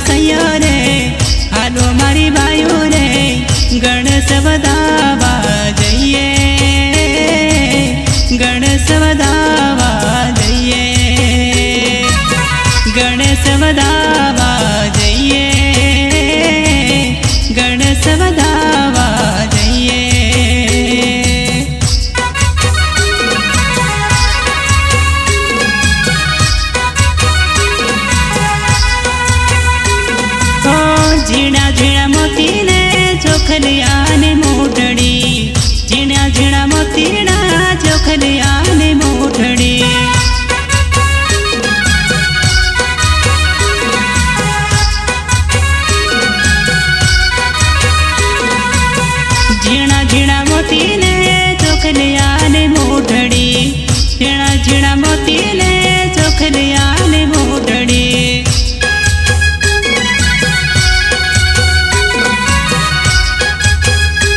सैया रे हालो मारी बायू रे गणेश वधावा जइए गणेश वधावा जइए गणेश वधावा जइए गणेश वधावा जइए झीणा झीणा